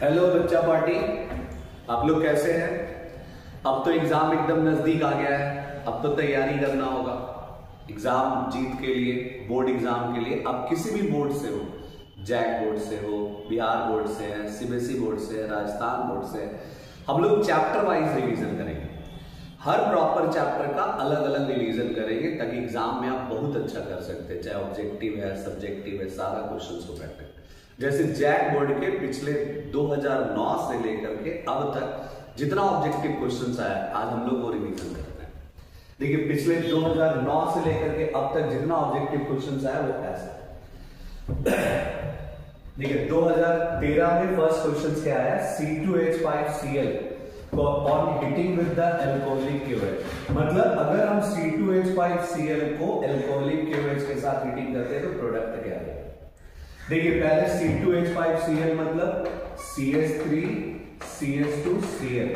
Hello बच्चा party, आप लोग कैसे हैं? अब तो एग्जाम एकदम नजदीक आ गया है। अब तो तैयारी करना होगा एग्जाम जीत के लिए, बोर्ड एग्जाम के लिए। अब किसी भी बोर्ड से हो, जैक बोर्ड से हो, बिहार बोर्ड से है, सीबीएसई बोर्ड से है, राजस्थान बोर्ड से है, हम लोग चैप्टर वाइज रिवीजन करेंगे। हर प्रॉपर चैप्टर का अलग अलग रिवीजन करेंगे ताकि एग्जाम में आप बहुत अच्छा कर सकते हैं। चाहे ऑब्जेक्टिव है, सब्जेक्टिव है, सारा क्वेश्चन को प्रैक्टिस। जैसे जैक बोर्ड के पिछले 2009 से लेकर के अब तक जितना ऑब्जेक्टिव क्वेश्चंस आया, आज हम लोग वो रिवीजन करते हैं। देखिए, पिछले 2009 से लेकर के अब तक जितना ऑब्जेक्टिव क्वेश्चंस आया वो ऐसा। देखिए, 2013 में फर्स्ट क्वेश्चन क्या आया? C2H5Cl on hitting with the alcoholic QH। मतलब अगर हम C2H5Cl को alcoholic QH के साथ हीटिंग करते हैं तो प्रोडक्ट क्या है? देखिए, पहले C2H5Cl मतलब CH3CH2Cl।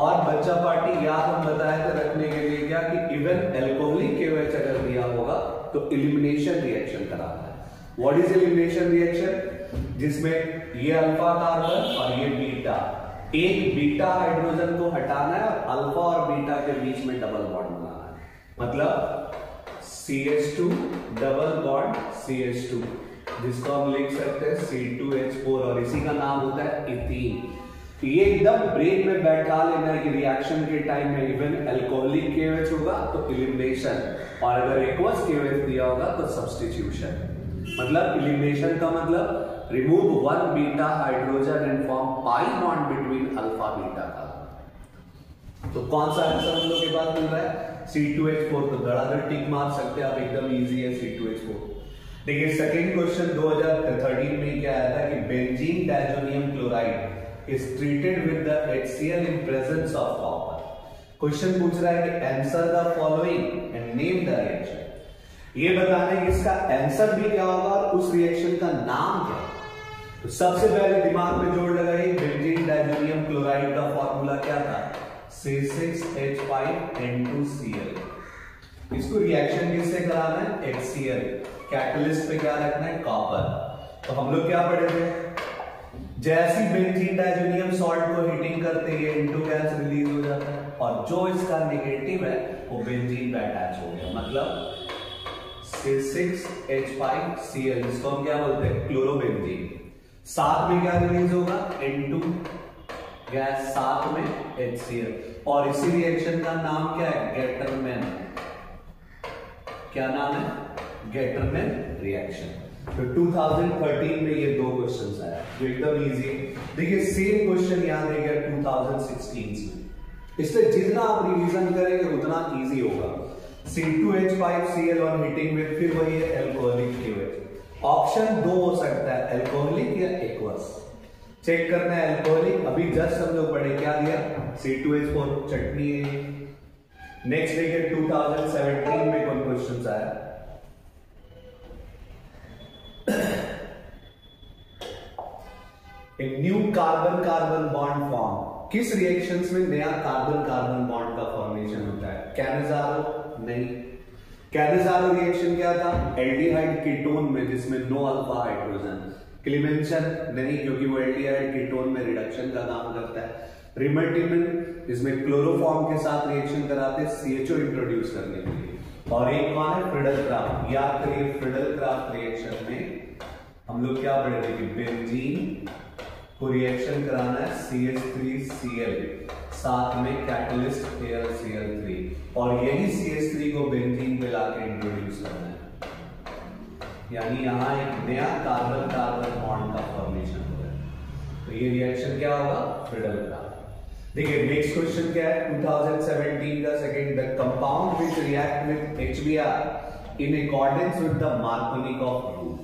और बच्चा पार्टी याद हम बताए थे रखने के लिए क्या कि इवन एल्कोहलिक KOH अगर दिया होगा तो एलिमिनेशन रिएक्शन कराना है। What is elimination reaction? जिसमें ये अल्फा कार्बन और ये बीटा, एक बीटा हाइड्रोजन को हटाना है और अल्फा और बीटा के बीच में डबल बॉन्ड बनाना है। मतलब CH2 डबल बॉन्ड CH2, जिसको हम लिख सकते हैं C2H4, और इसी का नाम होता है इथीन। ये एकदम ब्रेन में बैठा लेना है कि रिएक्शन के टाइम में इवन अल्कोहलिक KOH होगा तो एलिमिनेशन, और अगर एक्वस KOH दिया होगा तो सब्स्टिट्यूशन। मतलब एलिमिनेशन का मतलब remove one beta hydrogen and form pi bond between alpha beta का। तो कौन सा आंसर हम लोग के पास मिल रहा है? C2H4। तो धड़ाधड़ टिक मार सकते हैं आप, एकदम इजी है C2H4। देखिए, सेकेंड क्वेश्चन 2013 में क्या आया था कि benzene diazonium chloride is treated with the HCl in presence of copper. Question पूछ रहा है कि answer the following and name the reaction. ये बताना है कि इसका आंसर भी क्या होगा और उस रिएक्शन का नाम क्या है। तो सबसे पहले दिमाग में जोड़ लगाइए, बेंजीन डायजोनियम क्लोराइड का फॉर्मूला क्या था? C6H5N2Cl। इसको रिएक्शन किससे कराना है? HCl। कैटलिस्ट पे क्या रखना है? कॉपर। तो हम लोग क्या पढ़े थे? जैसी बेंजीन डायजोनियम सॉल्ट को हीटिंग करते ही N2 गैस रिलीज हो जाता है, और जो इसका नेगेटिव है वो बेंजीन पे अटैच हो गया। मतलब C6H5Cl, जिसको हम क्या बोलते हैं? क्लोरोबेंजीन। साथ में क्या रिलीज होगा? N2 गैस, साथ में HCl। और इसी रिएक्शन का नाम क्या है? गेटरमैन। क्या नाम है? Gattermann reaction. तो 2013 में ये दो क्वेश्चंस आया जो एकदम इजी है। देखिए, सेम क्वेश्चन यहां दे गया 2016 में, इसलिए जितना आप रिवीजन करेंगे उतना इजी होगा। C2H5Cl ऑन हीटिंग में फिर वही है एल्कोहलिक KOH। ऑप्शन दो हो सकता है, एल्कोहलिक या एक्वस। चेक करना है एल्कोहलिक। अभी जस्ट हम लोग पढ़े, क्या दिया? C2H4 चटनी है। नेक्स्ट देखिए, 2017 में कौन क्वेश्चन आया? New carbon carbon bond form. किस रिएक्शंस में नया कार्बन कार्बन बॉन्ड का फॉर्मेशन होता है? कैनेजारो? नहीं। कैनेजारो रिएक्शन क्या था? एल्डिहाइड कीटोन में, जिसमें नो अल्फा हाइड्रोजन। क्लीमेंशन? नहीं, क्योंकि वो एल्डिहाइड कीटोन में रिडक्शन का काम करता है। रिमल्टिमिन, जिसमें क्लोरोफॉर्म के साथ रिएक्शन कराते हैं CHO इंट्रोड्यूस करने के लिए। और एक कौन है? फ्रिडल-क्राफ्ट। याद करिए, फ्रिडल-क्राफ्ट रिएक्शन में हम लोग क्या पढ़े थे कि बेंजीन को रिएक्शन कराना है CH3Cl, साथ में कैटलिस्ट AlCl3, और यही CH3 को बेंजीन पे लाके इंट्रोड्यूस करना है। यानी यहां एक नया कार्बन कार्बन बॉन्ड का फॉर्मेशन हो रहा है। तो ये रिएक्शन क्या होगा? फ्रिडल-क्राफ्ट। देखिए, नेक्स्ट क्वेश्चन क्या है 2017 का second. The compound which react with HBr in accordance with the Markovnikov rule.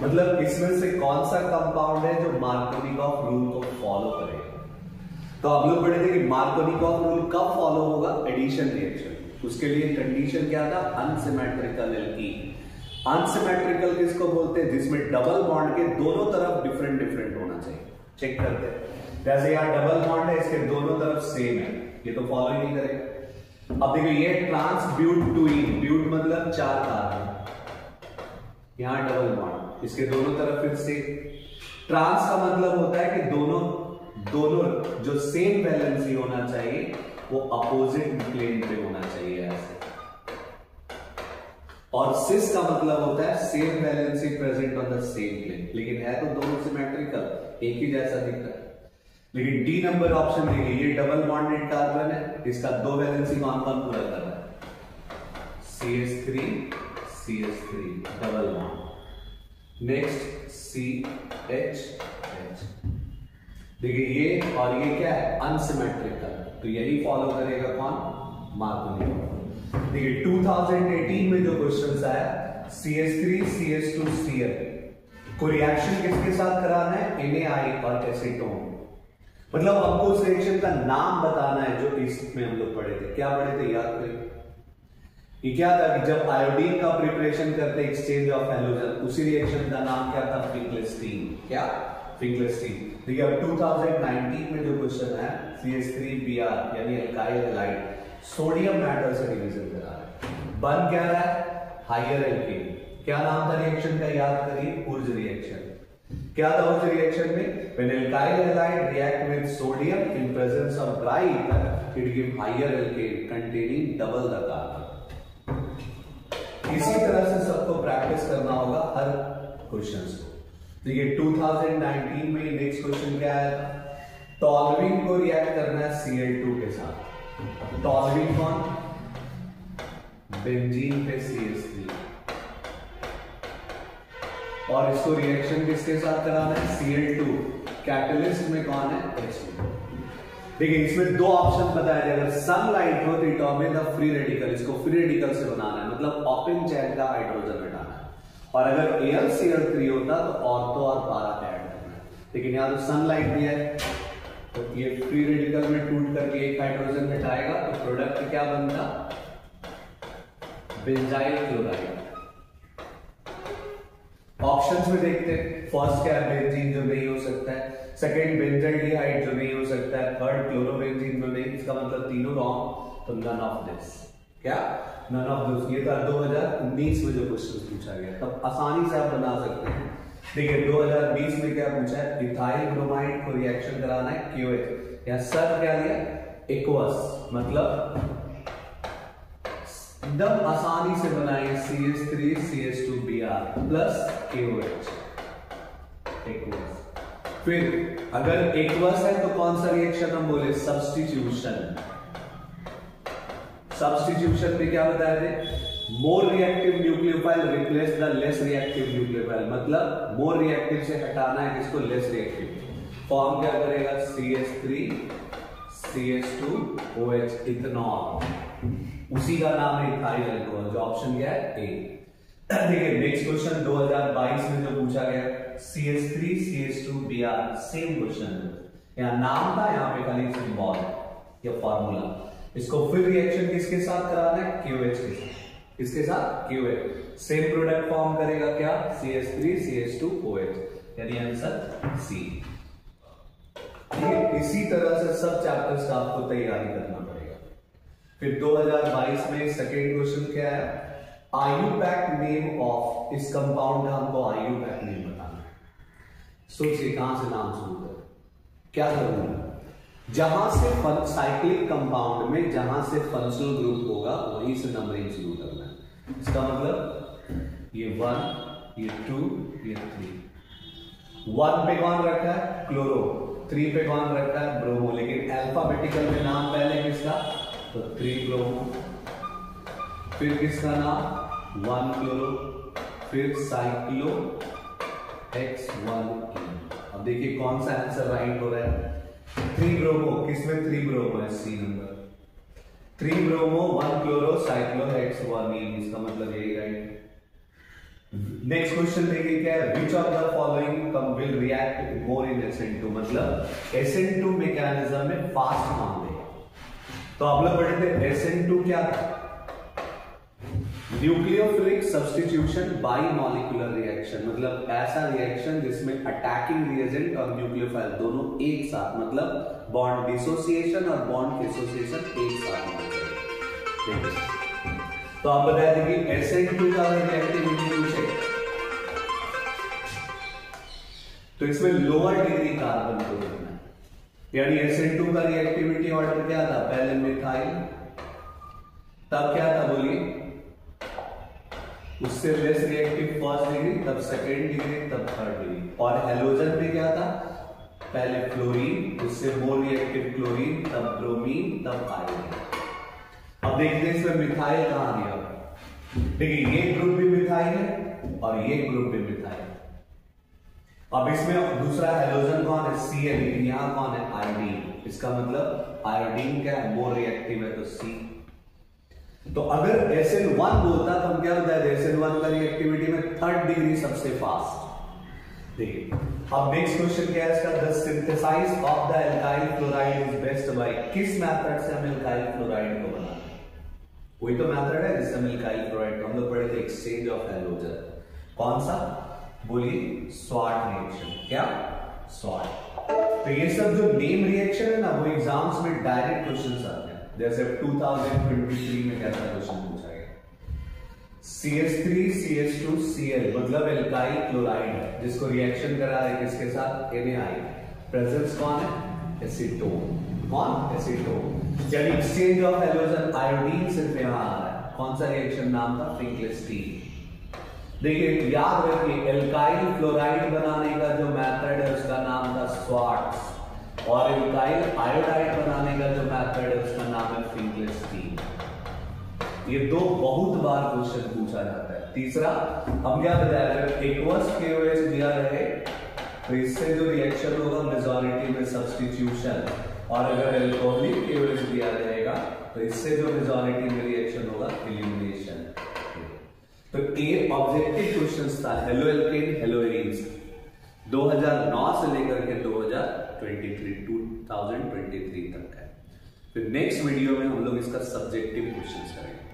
मतलब इसमें से कौन सा कंपाउंड है जो मार्कोनिकॉफ रूल को फॉलो करेगा? तो आप लोग पढ़े थे कि मार्कोनिकॉफ रूल कब फॉलो होगा? Addition reaction. उसके लिए कंडीशन क्या था? Unsymmetrical alkene. अनसिमेट्रिकल किसको बोलते हैं? जिसमें डबल बॉन्ड के दोनों तरफ डिफरेंट डिफरेंट होना चाहिए। चेक करते हैं, जैसे यहाँ डबल बॉन्ड है, इसके दोनों तरफ सेम है, ये तो फॉलो ही नहीं करेगा। अब देखिए, ये ट्रांस ब्यूट-टूइन, ब्यूट मतलब 4 कार्बन, यहां डबल बॉन्ड, इसके दोनों तरफ फिर से ट्रांस का मतलब होता है कि दोनों जो सेम वैलेंसी होना चाहिए वो अपोजिट प्लेन पे होना चाहिए ऐसे। और सिस का मतलब होता है same valency present on the same plane, लेकिन है तो दोनों सिमेट्रिकल, एक ही जैसा दिखता है। लेकिन डी नंबर ऑप्शन देखिए, ये डबल बॉन्डेड कार्बन है, इसका दो वैलेंसी कौन कौन पूरा कर रहा है? CH3 double bond. Next CH देखिए ये और ये क्या है? अनसिमेट्रिकल, तो यही फॉलो करेगा कौन? मार्कोनी। देखिए 2018 में जो क्वेश्चन आया CH3 CH2 Cl को रिएक्शन किसके साथ कराना है? NaI और एसीटोन। मतलब हमको उस रिएक्शन का नाम बताना है जो इसमें हम लोग पढ़े थे। क्या पढ़े थे याद करें? ये क्या था कि जब आयोडीन का प्रिपरेशन करते एक्सचेंज ऑफ हैलोजन, उसी रिएक्शन का नाम क्या था? फिंकलेस्टीन। क्या? फिंकलेस्टीन। देखिए अब 2019 में जो क्वेश्चन है CH3Br यानी अल्काइल हैलाइड सोडियम मेटल से डिवीजन करा रहा है, बन क्या रहा है? Higher alkane. क्या नाम था रिएक्शन का? याद करिए, उर्ज रिएक्शन। क्या था उस रिएक्शन में? when alkyl halide react with sodium in presence of dry ether it give higher alkane containing double the carbon। इसी तरह से सबको प्रैक्टिस करना होगा हर क्वेश्चंस को। देखिए 2019 में नेक्स्ट क्वेश्चन क्या आया था? टॉलुइन को रिएक्ट करना है Cl2 के साथ। टॉलुइन कौन? बेंजीन पे CH3, और इसको रिएक्शन किसके साथ कराना है? Cl2। कैटलिस्ट में कौन है? H2। देखिए इसमें दो ऑप्शन बताए थे, अगर सनलाइट हो तो it omit the free radical, इसको फ्री रेडिकल से बनाना है, मतलब ऑपिंग चेन का हाइड्रोजन हटाना है। और अगर AlCl3 होता तो ऑर्थो और पारा ऐड करना है, लेकिन यहां तो सनलाइट दिया है तो ये फ्री रेडिकल में टूट करके एक हाइड्रोजन हटाएगा, तो प्रोडक्ट क्या बनता? Benzyl chloride. ऑप्शंस में देखते हैं, फर्स्ट क्या है? बेंजीन जो नहीं हो सकता है, सेकंड बेंजाइलडिहाइड जो नहीं हो सकता है, थर्ड क्लोरोबेंजीन जो नहीं, इसका मतलब तीनों रॉन्ग, तो नन ऑफ दिस। क्या? None of this. ये था 2019 में जो क्वेश्चन पूछा गया, तब आसानी से आप बना सकते हैं। देखिए 2020 में क्या पूछा है? इथाइल ब्रोमाइड को रिएक्शन कराना है KOH, या सर क्या दिया? एक्वस, मतलब एकदम आसानी से बनाएंगे CH3 CH2Br plus KOH, aqueous. फिर अगर एक्वस है तो कौन सा रिएक्शन हम बोले? सब्स्टिट्यूशन। सब्स्टिट्यूशन में क्या बताया थे? More reactive nucleophile replace the less reactive nucleophile, मतलब मोर रिएक्टिव से हटाना है किसको? Less reactive. फॉर्म क्या करेगा? CH3 CH2OH, ethanol. उसी का नाम है इथाइल अल्कोहल, जो ऑप्शन क्या है? ए। देखिए नेक्स्ट क्वेश्चन 2022 में जो पूछा गया CH3 CH2Br, सेम क्वेश्चन है, यहाँ नाम था, यहाँ पे खाली सिंबल या फॉर्मूला। इसको फिर रिएक्शन किसके साथ कराना है? KOH के साथ। किसके साथ? KOH। सेम प्रोडक्ट फॉर्म करेगा क्या? CH3 CH2OH, यानी आंसर C। इसी तरह से सब चैप्टर्स का आपको तैयारी करना पड़ेगा। फिर 2022 में सेकेंड क्वेश्चन क्या है? आयुपैक नेम ऑफ, इस कंपाउंड का हमको आयुपैक नेम बताना है। सोचिए कहां से नाम शुरू करें, क्या करूंगा? जहां से साइक्लिक कंपाउंड में जहां से फंक्शनल ग्रुप होगा वहीं से नंबरिंग शुरू करना है। इसका मतलब ये 1, ये 2, ये 3। 1 पे कौन रखा है? क्लोरो। 3 पे कौन रखा है? ब्रोमो। लेकिन अल्फाबेटिकल में नाम पहले किसका? तो 3 ब्रोमो, फिर किसका नाम? 1 क्लोरो, फिर साइक्लो X1E। अब देखिए कौन सा आंसर राइट हो रहा है? 3 ब्रोमो। किसमें 3 ब्रोमो है? C number. 3 bromo 1 chloro cyclo X1E, इसका मतलब यही राइट। नेक्स्ट क्वेश्चन देखिए क्या है? Which of the following will react more in SN2, मतलब SN2 मैकेनिज्म में फास्ट मांगे। तो आप लोग पढ़े थे SN2 क्या था? Nucleophilic substitution by molecular reaction, मतलब ऐसा रिएक्शन जिसमें अटैकिंग रिएजेंट और न्यूक्लियोफाइल दोनों एक साथ, मतलब बॉन्ड डिसोसिएशन और बॉन्ड एसोसिएशन एक साथ होना चाहिए। तो आप बता दें कि SN2 का रिएक्टिविटी पूछे तो इसमें लोअर डिग्री कार्बन को लेना है, यानी SN2 का रिएक्टिविटी ऑर्डर क्या था, पहले मिथाइल, तब क्या था बोलिए, उससे लेस रिएक्टिव फर्स्ट डिग्री, तब सेकेंड डिग्री, तब थर्ड डिग्री। और हेलोजन में क्या था, पहले फ्लोरीन, उससे मोर रिएक्टिव क्लोरीन, तब ब्रोमीन, तब आयोडीन। अब देखते हैं इसमें मिथाइल कहां दिया हुआ है। देखिए ये ग्रुप भी मिथाइल है और ये ग्रुप भी मिथाइल। अब इसमें दूसरा हेलोजन कौन है, Cl, यहां कौन है, आयोडीन। इसका मतलब आयोडीन क्या है, मोर रिएक्टिव है, तो C। तो अगर SN1 बोलता तो हम क्या बताए, SN1 का रिएक्टिविटी में थर्ड डिग्री सबसे फास्ट। देखिए अब नेक्स्ट क्वेश्चन क्या है इसका, the synthesize of the alkyl fluoride is best by, किस मेथड से हम एल्काइल फ्लोराइड को बनाते हैं, वही तो मेथड है जिससे हम एल्काइल फ्लोराइड को हम लोग पढ़े थे, एक्सचेंज ऑफ हेलोजन। कौन सा बोलिए, स्वाट रिएक्शन। क्या, स्वाट। तो ये सब जो नेम रिएक्शन है ना, वो एग्जाम्स में डायरेक्ट क्वेश्चंस आते हैं। जैसे 2023 में कैसा क्वेश्चन पूछा गया, CH3CH2Cl मतलब एल्काइल क्लोराइड है, जिसको रिएक्शन करा है किसके साथ, NaI, प्रेजेंस कौन है, एसीटोन। कौन, एसीटोन। यानी एक्सचेंज ऑफ हेलोजन, आयोडीन सिर्फ यहां आ रहा है। कौन सा रिएक्शन नाम था, फिंकलेस्टीन। देखिए याद रखिए, एल्काइल फ्लोराइड बनाने का जो मेथड है उसका नाम था स्वाट्स, और एल्काइल आयोडाइड बनाने का जो मेथड है उसका नाम है फिंकलेस्टीन। ये दो बहुत बार क्वेश्चन पूछा जाता है। तीसरा हम क्या बताया, एक्वस KOH दिया रहे तो इससे जो रिएक्शन होगा मेजॉरिटी में सब्स्टिट्यूशन, और अगर एल्कोहलिक KOH दिया रहेगा तो इससे जो मेजॉरिटी में रिएक्शन होगा एलिमिनेशन। तो ये ऑब्जेक्टिव क्वेश्चंस था हेलो एल्केन हेलो एरीन्स 2009 से लेकर के 2023 तक है। फिर नेक्स्ट वीडियो में हम लोग इसका सब्जेक्टिव क्वेश्चंस करेंगे।